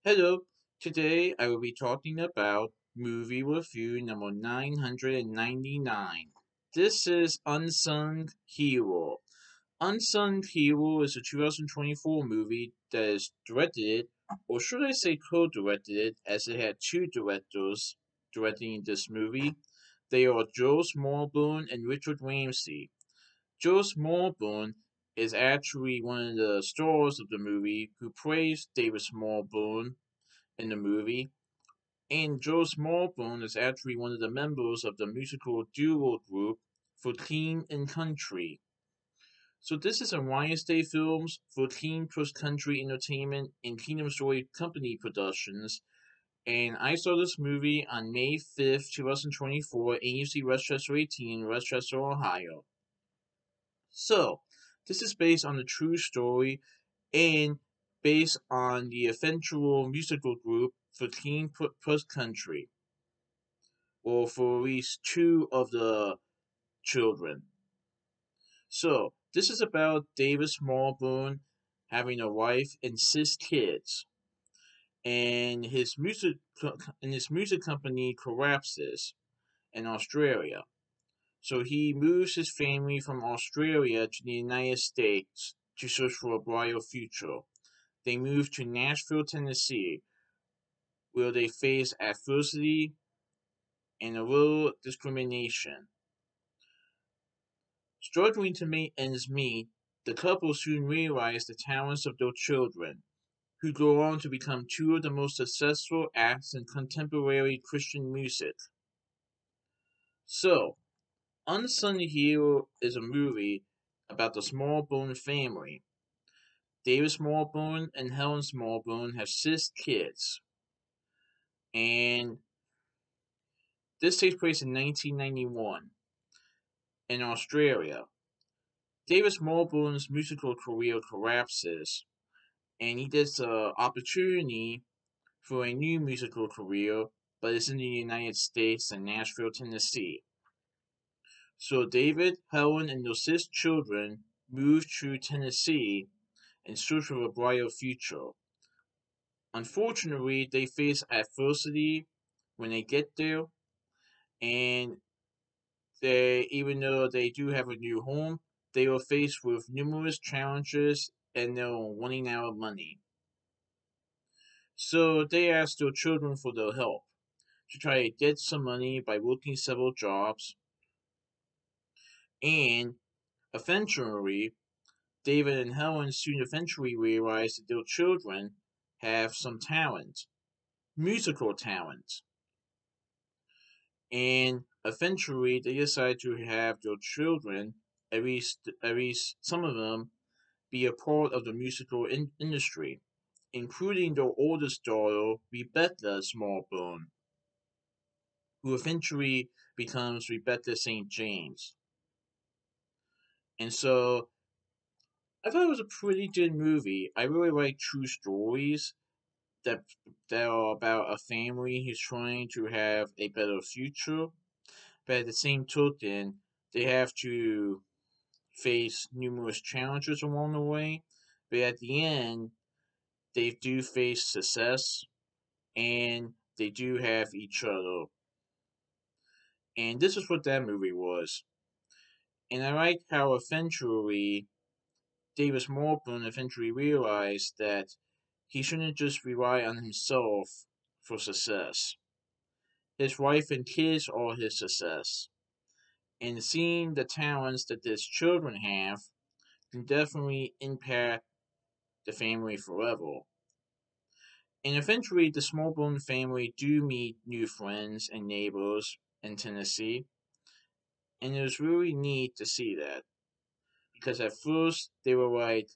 Hello, today I will be talking about movie review number 999. This is Unsung Hero. Unsung Hero is a 2024 movie that is directed, or should I say co-directed, as it had two directors directing this movie. They are Joe Smallbone and Richard Ramsey. Joe Smallbone is actually one of the stars of the movie who plays David Smallbone in the movie, and Joe Smallbone is actually one of the members of the musical duo group for Teen and Country. So this is a Lionsgate Films for Teen Plus Country Entertainment and Kingdom Story Company Productions, and I saw this movie on May 5th, 2024, AMC West Chester 18, West Chester, Ohio. So, this is based on a true story and based on the eventual musical group for Teen Plus Country, or for at least two of the children. So, this is about David Smallbone having a wife and 6 kids, and his music company collapses in Australia. So he moves his family from Australia to the United States to search for a brighter future. They move to Nashville, Tennessee, where they face adversity and a little discrimination. Struggling to make ends meet, the couple soon realize the talents of their children, who go on to become two of the most successful acts in contemporary Christian music. So, Unsung Hero is a movie about the Smallbone family. David Smallbone and Helen Smallbone have 6 kids, and this takes place in 1991 in Australia. David Smallbone's musical career collapses, and he gets an opportunity for a new musical career, but it's in the United States in Nashville, Tennessee. So David, Helen, and their 6 children move to Tennessee in search of a brighter future. Unfortunately, they face adversity when they get there, and even though they do have a new home, they are faced with numerous challenges and they're running out of money. So they ask their children for their help to try to get some money by working several jobs, and eventually, David and Helen soon eventually realize that their children have some talent, musical talent, and eventually they decide to have their children, at least some of them, be a part of the musical industry, including their oldest daughter, Rebecca Smallbone, who eventually becomes Rebecca St. James. And so I thought it was a pretty good movie. I really like true stories that that are about a family who's trying to have a better future, but at the same token, they have to face numerous challenges along the way. But at the end, they do face success and they do have each other. And this is what that movie was. And I like how eventually Davis Morburn eventually realized that he shouldn't just rely on himself for success. His wife and kids are his success. And seeing the talents that his children have can definitely impact the family forever. And eventually, the Smallbone family do meet new friends and neighbors in Tennessee, and it was really neat to see that. Because at first, they were like,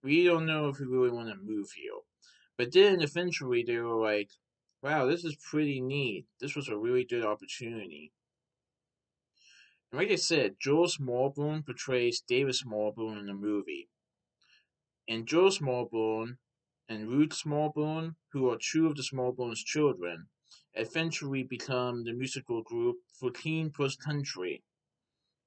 we don't know if we really want to move here. But then eventually, they were like, wow, this is pretty neat. This was a really good opportunity. And like I said, Joel Smallbone portrays David Smallbone in the movie. And Joel Smallbone and Ruth Smallbone, who are two of the Smallbones' children, eventually become the musical group for Teen Plus Country.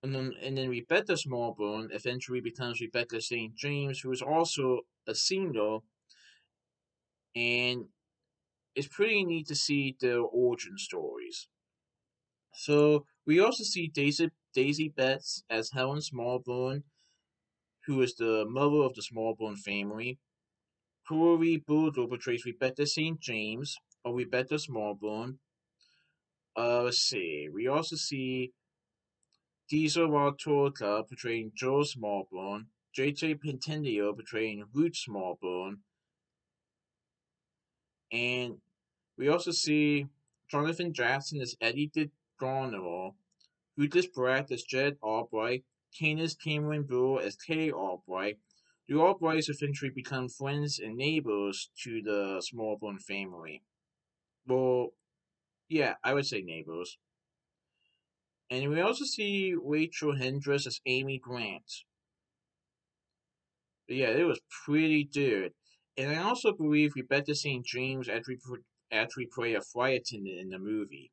And then Rebecca Smallbone eventually becomes Rebecca St. James, who is also a singer, and it's pretty neat to see their origin stories. So we also see Daisy Betts as Helen Smallbone, who is the mother of the Smallbone family. Corey Boodle portrays Rebecca St. James, or Rebecca Smallbone. Let's see. We also see Diesel Torka portraying Joe Smallbone, JJ Pentendio portraying Ruth Smallbone, and we also see Jonathan Jackson as Eddie DeGarnero, Rufus Bratt as Jed Albright, Candace Cameron Bure as Kay Albright. The Albrights eventually become friends and neighbors to the Smallbone family. Well, yeah, I would say neighbors. And we also see Rachel Hendricks as Amy Grant. But yeah, it was pretty good. And I also believe Rebecca St. James actually played a flight attendant in the movie.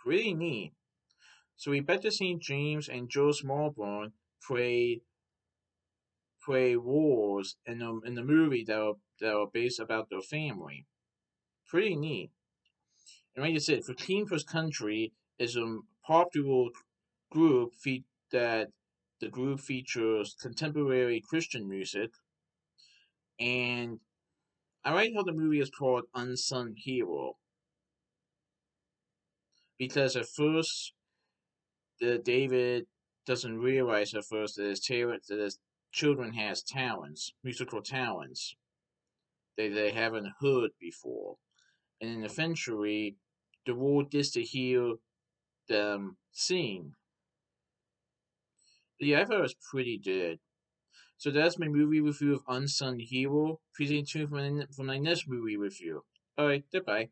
Pretty neat. So Rebecca St. James and Joe Smallbone play roles in the movie that are based about their family. Pretty neat. And like I said, for Team First Country is a popular group that the group features contemporary Christian music, and I like how the movie is called Unsung Hero because at first David doesn't realize at first that his children has talents, musical talents they haven't heard before, and then eventually the world gets to hear them sing. Yeah, I thought it was pretty good. So that's my movie review of Unsung Hero. Please stay tuned for my next movie review. Alright, goodbye.